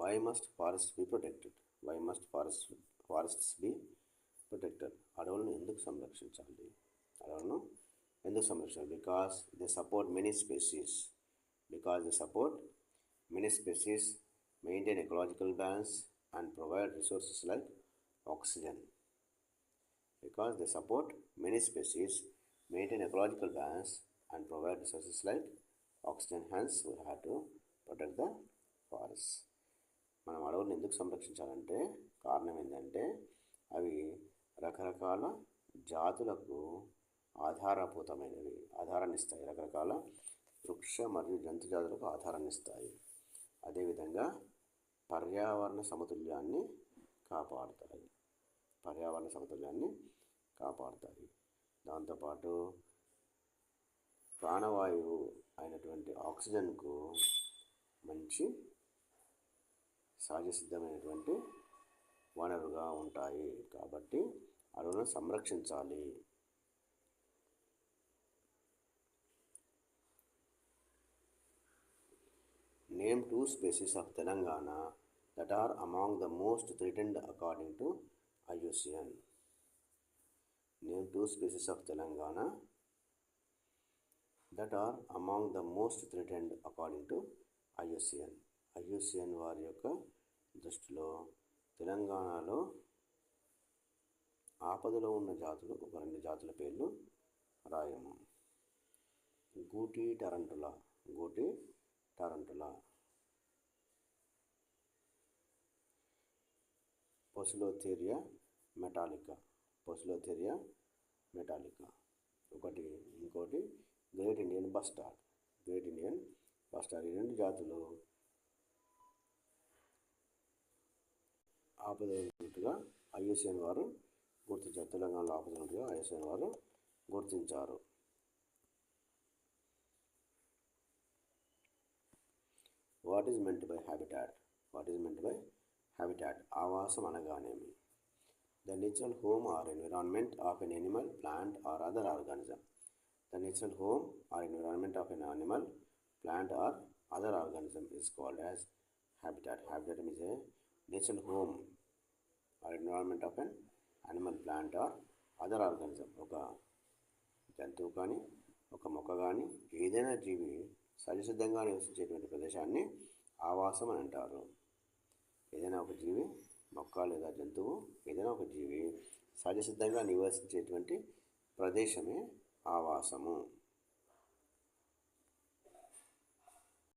Why must forest be protected? Why must forests be protected? అడవులను ఎందుకు సంరక్షించాలి? అడవులను ఎందుకు సంరక్షించాలి? Because they support many species. Because they support many species, maintain ecological balance, and provide resources like oxygen. Because they support many species, maintain ecological balance, and provide resources like oxygen. Hence, we have to protect the forests. మనం అడవులను ఎందుకు సంరక్షించాలంటే కారణం ఏంటంటే అవి రకరకాల జాతులకు ఆధారాన్ని ఇస్తాయి. రకరకాల వృక్ష మరియు జంతు జాతులకు ఆధారాన్ని ఇస్తాయి. అదేవిధంగా పర్యావరణ సమతుల్యాన్ని కాపాడుతాయి. దాంతోపాటు ప్రాణవాయువు అయినటువంటి ఆక్సిజన్కు మంచి సహజసిద్ధమైనటువంటి వనరుగా ఉంటాయి. కాబట్టి అడవులను సంరక్షించాలి. Name 2 species of Telangana that are among the most threatened according to IUCN. Name 2 species of Telangana that are among the most threatened according to IUCN. IUCN వారి యొక్క దృష్టిలో తెలంగాణలో ఆపదలో ఉన్న జాతులు ఒక 2 జాతుల పేర్లు రాయము. గూటి టరంటులా, పొసిలోథేరియా మెటాలికా, ఇంకోటి గ్రేట్ ఇండియన్ బస్టార్డ్. ఈ 2 జాతులు ఆపదగా IUCN వారు గుర్తించారు. తెలంగాణలో ఆపదగా IUCN వారు గుర్తించారు. What is meant by habitat? ఆవాసం అనగానేమి? The natural home or environment of an animal, plant or other organism. The natural home or environment of an animal, plant or other organism is called as habitat. Habitat is a natural home or environment of an animal, plant or other organism. ఒక జంతువు కానీ ఒక మొక్క కానీ ఏదైనా జీవి సహజసిద్ధంగా నివసించేటువంటి ప్రదేశాన్ని ఆవాసం అని అంటారు. ఏదైనా ఒక జీవి, మొక్క లేదా జంతువు, ఏదైనా ఒక జీవి సహజసిద్ధంగా నివసించేటువంటి ప్రదేశమే ఆవాసము.